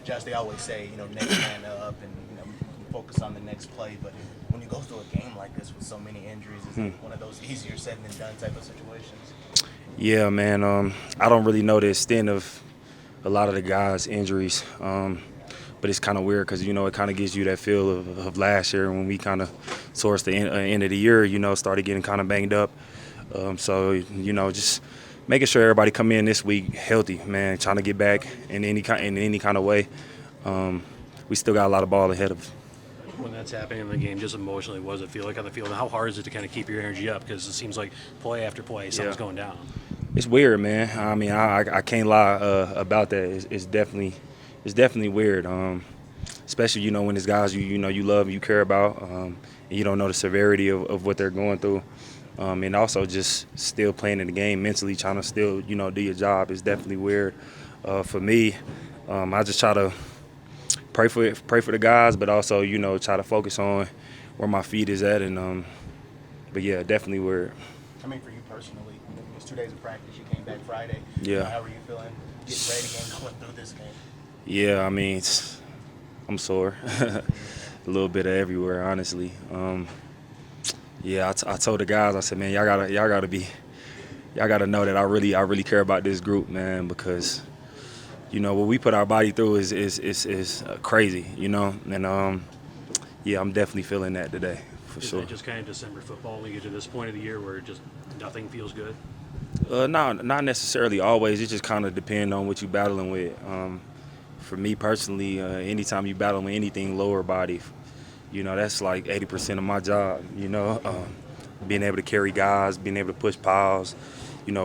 Josh, they always say, next man up and, focus on the next play. But when you go through a game like this with so many injuries, is it one of those easier said than done type of situations? Yeah, man. I don't really know the extent of a lot of the guys' injuries, but it's kind of weird because it kind of gives you that feel of last year when we kind of towards the end of the year, started getting kind of banged up. So just making sure everybody come in this week healthy, man. Trying to get back in any kind of way. We still got a lot of ball ahead of us. When that's happening in the game, just emotionally, what does it feel like on the field? And how hard is it to kind of keep your energy up? Because it seems like play after play, something's going down. It's weird, man. I mean, I can't lie about that. It's definitely weird. Especially when it's guys you love and you care about, and you don't know the severity of what they're going through, and also just still playing in the game mentally, trying to still do your job is definitely weird. For me, I just try to pray for the guys, but also try to focus on where my feet is at, and but yeah, definitely weird. I mean, for you personally, it was 2 days of practice. You came back Friday. Yeah. How were you feeling getting ready and going through this game? Yeah, I mean, I'm sore. A little bit of everywhere, honestly. Yeah, I told the guys, I said, man, y'all gotta know that I really care about this group, man, because what we put our body through is crazy, and yeah, I'm definitely feeling that today for Is sure. it just kind of December football when you get to this point of the year where just nothing feels good? No, not necessarily always. It just kind of depends on what you're battling with. For me personally, anytime you battle with anything lower body, that's like 80% of my job. Being able to carry guys, being able to push piles,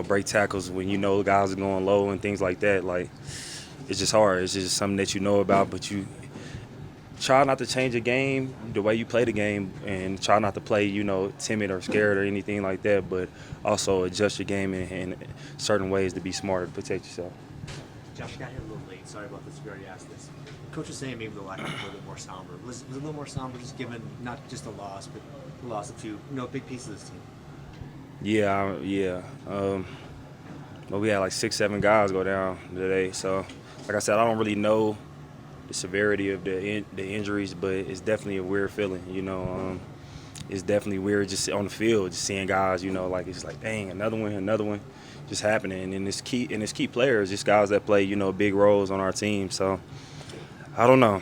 break tackles when guys are going low and things like that. Like, it's just hard. It's just something that you know about, but you try not to change the game, the way you play the game, and try not to play, timid or scared or anything like that, but also adjust your game in certain ways to be smart and protect yourself. Josh, I got here a little late. Sorry about this. We already asked this. Coach was saying maybe the line was a little bit more somber. Was it a little more somber just given not just a loss, but the loss of two, big pieces of this team? Yeah. But we had like 6-7 guys go down today. So, like I said, I don't really know the severity of the injuries, but it's definitely a weird feeling. It's definitely weird just on the field, just seeing guys. Like it's like, dang, another one, just happening. And it's key players, just guys that play, big roles on our team. So I don't know,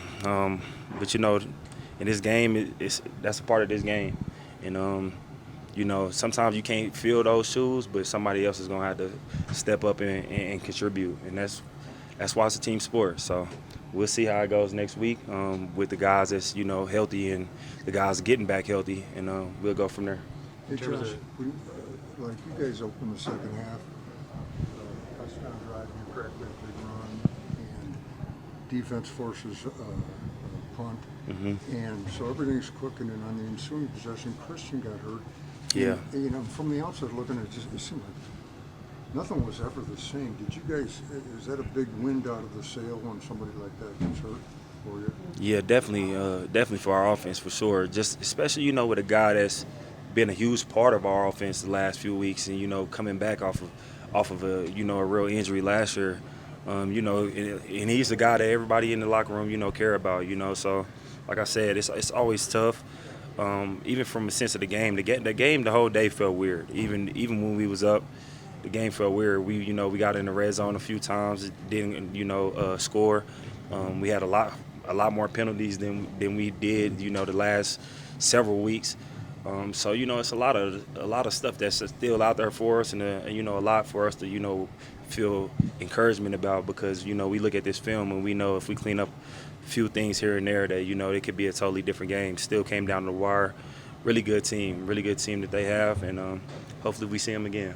but in this game, that's a part of this game, and sometimes you can't fill those shoes, but somebody else is gonna have to step up and contribute, and that's why it's a team sport. So we'll see how it goes next week with the guys that's healthy and the guys getting back healthy, and we'll go from there. Hey Josh, like you guys opened the second half, touchdown drive, you cracked that big run, and defense forces a punt, and so everything's cooking. And on the ensuing possession, Christian got hurt. Yeah. And, from the outside looking, it seemed like nothing was ever the same. Did you guys? Is that a big wind out of the sail when somebody like that gets hurt for you? Yeah, definitely for our offense for sure. Just especially with a guy that's been a huge part of our offense the last few weeks, and coming back off of a a real injury last year. And he's the guy that everybody in the locker room care about. So like I said, it's always tough. Even from a sense of the game, the whole day felt weird. Even when we was up, the game felt weird. We got in the red zone a few times, didn't score. We had a lot more penalties than we did the last several weeks. So it's a lot of stuff that's still out there for us, and a lot for us to feel encouragement about, because we look at this film and we know if we clean up a few things here and there that it could be a totally different game. Still came down to the wire. Really good team that they have, and hopefully we see them again.